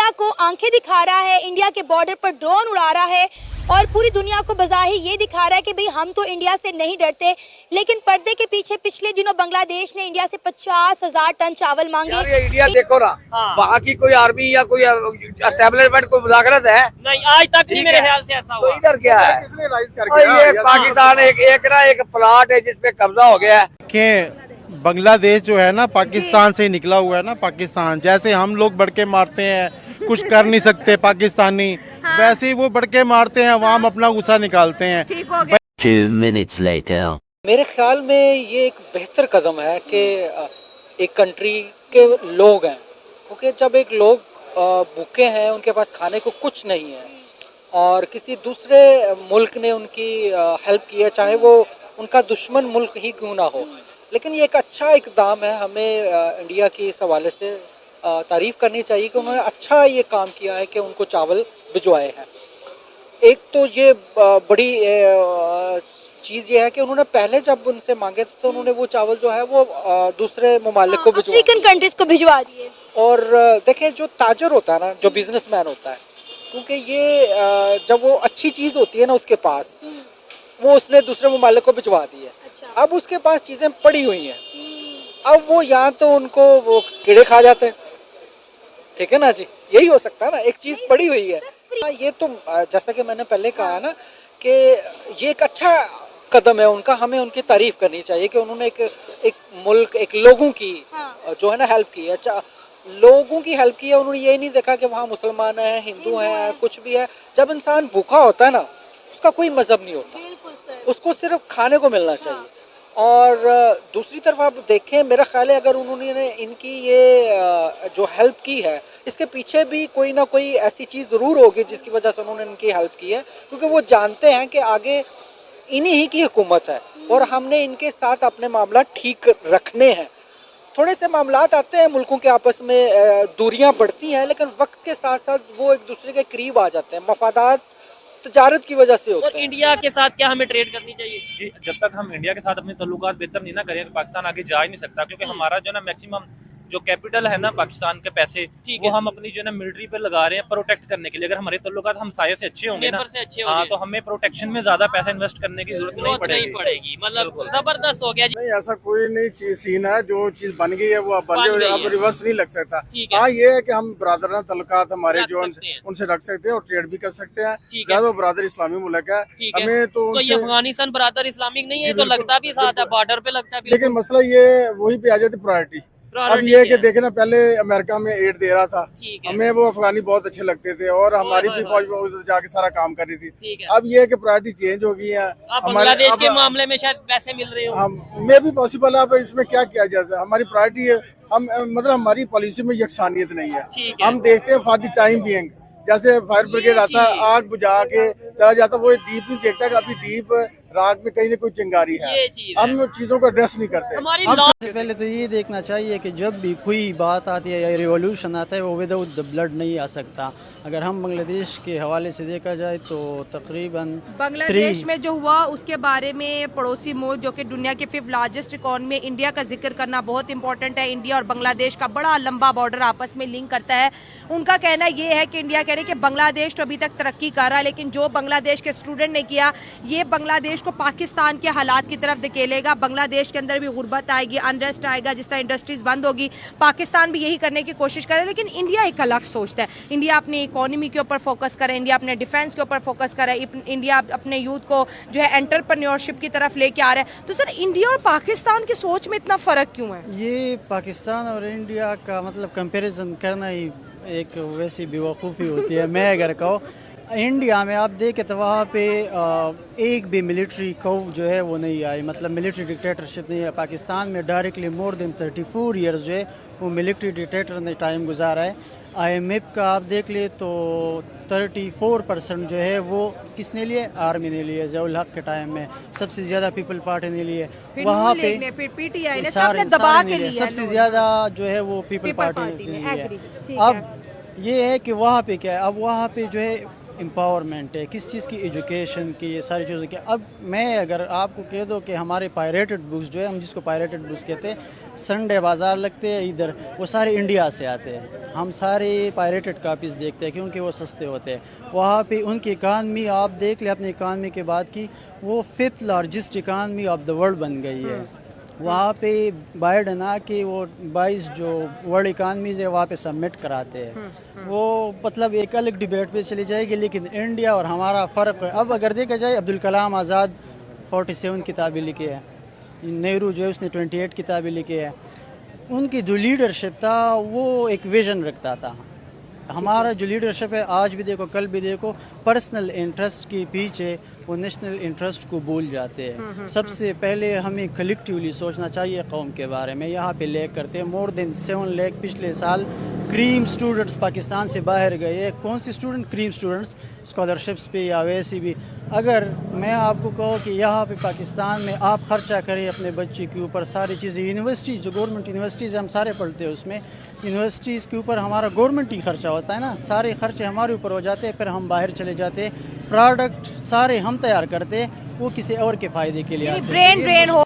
India को आंखें दिखा रहा है, इंडिया के बॉर्डर पर ड्रोन उड़ा रहा है और पूरी दुनिया को बज़ाहिर ये दिखा रहा है कि भाई हम तो इंडिया से नहीं डरते, लेकिन पर्दे के पीछे पिछले दिनों बांग्लादेश ने इंडिया से 50,000 टन चावल मांगे। यार ये इंडिया देखो ना, वहाँ की कोई आर्मी या कोई एस्टेब्लिशमेंट कोई मुज़ाकरत है नहीं, आज तक नहीं मेरे ख्याल से ऐसा हुआ। तो इधर क्या है, ये पाकिस्तान एक प्लाट है जिसपे कब्जा हो गया है कि बांग्लादेश जो है ना पाकिस्तान से ही निकला हुआ है ना। पाकिस्तान जैसे हम लोग बड़के मारते हैं, कुछ कर नहीं सकते पाकिस्तानी, वैसे ही वो बड़के मारते हैं, अवाम अपना गुस्सा निकालते हैं। 2 minutes later. मेरे ख्याल में ये एक बेहतर कदम है कि एक कंट्री के लोग हैं, क्योंकि जब एक लोग भूखे हैं, उनके पास खाने को कुछ नहीं है और किसी दूसरे मुल्क ने उनकी हेल्प की है, चाहे वो उनका दुश्मन मुल्क ही क्यों ना हो, लेकिन ये एक अच्छा इक़दाम है। हमें इंडिया की इस हवाले से तारीफ़ करनी चाहिए कि उन्होंने अच्छा ये काम किया है कि उनको चावल भिजवाए हैं। एक तो ये बड़ी चीज़ ये है कि उन्होंने पहले जब उनसे मांगे थे तो उन्होंने वो चावल जो है वो दूसरे ममालिक को भिजवा, अफ्रीकन कंट्रीज को भिजवा दिए। और देखें, जो ताजर होता है ना, जो बिजनेसमैन होता है, क्योंकि ये जब वो अच्छी चीज़ होती है ना उसके पास, वो उसने दूसरे ममालिक को भिजवा दी है। अब उसके पास चीज़ें पड़ी हुई हैं, अब वो यहाँ तो उनको वो कीड़े खा जाते हैं, ठीक है ना जी, यही हो सकता है ना, एक चीज़ पड़ी हुई है। ये तो जैसा कि मैंने पहले कहा ना कि ये एक अच्छा कदम है उनका, हमें उनकी तारीफ़ करनी चाहिए कि उन्होंने एक मुल्क, एक लोगों की जो है ना हेल्प की है, लोगों की हेल्प की है। उन्होंने ये नहीं देखा कि वहाँ मुसलमान हैं, हिंदू हैं, कुछ भी है। जब इंसान भूखा होता है ना, उसका कोई मज़हब नहीं होता, उसको सिर्फ खाने को मिलना चाहिए। और दूसरी तरफ आप देखें, मेरा ख्याल है अगर उन्होंने इनकी ये जो हेल्प की है, इसके पीछे भी कोई ना कोई ऐसी चीज़ ज़रूर होगी जिसकी वजह से उन्होंने इनकी हेल्प की है, क्योंकि वो जानते हैं कि आगे इन्हीं ही की हुकूमत है और हमने इनके साथ अपने मामला ठीक रखने हैं। थोड़े से मामलात आते हैं मुल्कों के आपस में, दूरियां बढ़ती हैं, लेकिन वक्त के साथ साथ वो एक दूसरे के करीब आ जाते हैं। मफादात तजारत की वजह से होता है। और इंडिया के साथ क्या हमें ट्रेड करनी चाहिए? जब तक हम इंडिया के साथ अपने तल्लुकात बेहतर नहीं ना करें तो पाकिस्तान आगे जा ही नहीं सकता, क्योंकि हमारा जो ना मैक्सिमम जो कैपिटल है ना पाकिस्तान के पैसे, वो हम अपनी जो ना मिलिट्री पे लगा रहे हैं प्रोटेक्ट करने के लिए। अगर हमारे तल्लुकात हमसाये से अच्छे होंगे ना, हाँ, तो हमें प्रोटेक्शन में ज्यादा पैसा इन्वेस्ट करने की जरूरत नहीं पड़ेगी। मतलब जबरदस्त हो गया जी। नहीं, ऐसा कोई नहीं सीन है, जो चीज बन गई है वो अब बन गई, अब रिवर्स नहीं लग सकता। हाँ, ये है कि हम बरादराना तल्लुकात हमारे जो उनसे रख सकते हैं और ट्रेड भी कर सकते हैं। ज्यादा बरादर इस्लामी मुल्क है, हमें तो ये अफगानिस्तान बरादर इस्लामिक नहीं है, तो लगता भी साथ है, बॉर्डर पे लगता भी। लेकिन मसला ये वही पे आ जाती प्रायोरिटी। अब ये है कि देखे ना, पहले अमेरिका में एड दे रहा था, हमें वो अफगानी बहुत अच्छे लगते थे और हमारी भी फौज उधर जाके सारा काम कर रही थी। अब ये है कि प्रायोरिटी चेंज हो गई है। बांग्लादेश के मामले में शायद पैसे मिल रहे हो, हमें भी पॉसिबल है। अब इसमें क्या किया जाए, हमारी प्रायोरिटी है, हम मतलब हमारी पॉलिसी में यकसानियत नहीं है। हम देखते हैं फॉर द टाइम बीइंग, जैसे फायर ब्रिगेड आता है, आग बुझा के चला जाता है, वो डीप नहीं देखता कि अभी डीप रात में कहीं ना कोई चिंगारी है। हम चीजों का एड्रेस नहीं करते। सबसे पहले तो ये देखना चाहिए कि जब भी कोई बात आती है या रिवॉल्यूशन आता है, वो विदाउट द ब्लड नहीं आ सकता। अगर हम बांग्लादेश के हवाले से देखा जाए तो तकरीबन बांग्लादेश में जो हुआ उसके बारे में पड़ोसी मुल्क जो कि दुनिया के 5th लार्जेस्ट इकॉनमी, इंडिया का जिक्र करना बहुत इंपॉर्टेंट है। इंडिया और बांग्लादेश का बड़ा लंबा बॉर्डर आपस में लिंक करता है। उनका कहना ये है कि इंडिया कह रहे कि बांग्लादेश तो अभी तक तरक्की कर रहा है, लेकिन जो बांग्लादेश के स्टूडेंट ने किया, ये बांग्लादेश को पाकिस्तान के हालात की तरफ धकेलेगा। बांग्लादेश के अंदर भी गुर्बत आएगी, अनरेस्ट आएगा, जिस तरह इंडस्ट्रीज बंद होगी। पाकिस्तान भी यही करने की कोशिश करे, लेकिन इंडिया एक अलग सोचता है। इंडिया अपनी इकोनॉमी के ऊपर फोकस करे, इंडिया अपने डिफेंस के ऊपर फोकस करे, इंडिया अपने यूथ को जो है एंटरप्रेन्योरशिप की तरफ लेके आ रहा है। तो सर, इंडिया और पाकिस्तान की सोच में इतना फ़र्क क्यों है? ये पाकिस्तान और इंडिया का मतलब कंपैरिजन करना ही एक वैसी बेवकूफ़ी होती है। मैं अगर कहूँ, इंडिया में आप देखें तो वहाँ पे एक भी मिलिट्री को जो है वो नहीं आई, मतलब मिलिट्री डिक्टेटरशिप नहीं है। पाकिस्तान में डायरेक्टली मोर देन 34 ईयर्स जो है वो मिलिट्री डिक्टेटर ने टाइम गुजारा है। IMF का आप देख ले तो 34% जो है वो किसने लिए, आर्मी ने लिए। ज़ियाउल हक के टाइम में सबसे ज़्यादा पीपल पार्टी ने लिए, वहाँ पे PTI ने सारे दबा के लिए, सबसे ज़्यादा जो है वो पीपल पार्टी ने लिए। अब ये है कि वहाँ पे क्या है, अब वहाँ पे जो है एम्पावरमेंट है, किस चीज़ की, एजुकेशन की, ये सारी चीज़ों की। अब मैं अगर आपको कह दो कि हमारे पायरेटेड बुक्स जो है, हम जिसको पायरेटेड बुक्स कहते हैं, संडे बाज़ार लगते हैं इधर, वो सारे इंडिया से आते हैं। हम सारे पायरेटेड कापीज़ देखते हैं क्योंकि वो सस्ते होते हैं। वहाँ पे उनकी इकानमी आप देख ले, अपनी इकानमी के बाद की वो 5th largest economy of the world बन गई है। वहाँ पे बाइडन आके वो 22 जो वर्ल्ड इकानमीज़ है वहाँ पे सबमिट कराते हैं। वो मतलब एक अलग डिबेट पे चली जाएगी, लेकिन इंडिया और हमारा फ़र्क है। अब अगर देखा जाए, अब्दुल कलाम आज़ाद 47 किताबें लिखी है, नेहरू जो है उसने 28 किताबें लिखी है। उनकी जो लीडरशिप था वो एक विज़न रखता था। हमारा जो लीडरशिप है आज भी देखो, कल भी देखो, पर्सनल इंटरेस्ट के पीछे वो नेशनल इंटरेस्ट को भूल जाते हैं। सबसे पहले हमें कलेक्टिवली सोचना चाहिए कौम के बारे में। यहाँ पे लेक करते हैं मोर देन 7 लाख पिछले साल क्रीम स्टूडेंट्स पाकिस्तान से बाहर गए। कौन सी स्टूडेंट? क्रीम स्टूडेंट्स, स्कॉलरशिप्स पे या वैसे भी। अगर मैं आपको कहूँ कि यहाँ पे पाकिस्तान में आप ख़र्चा करें अपने बच्चे के ऊपर, सारी चीज़ें, यूनिवर्सिटीज़ जो गवर्नमेंट यूनिवर्सिटीज़ हम सारे पढ़ते हैं, उसमें यूनिवर्सिटीज़ के ऊपर हमारा गवर्नमेंट ही खर्चा होता है ना, सारे खर्चे हमारे ऊपर हो जाते हैं। फिर हम बाहर चले जाते हैं, प्रोडक्ट सारे हम तैयार करते हैं, वो किसी और के फ़ायदे के लिए आते हैं। ब्रेन ड्रेन हो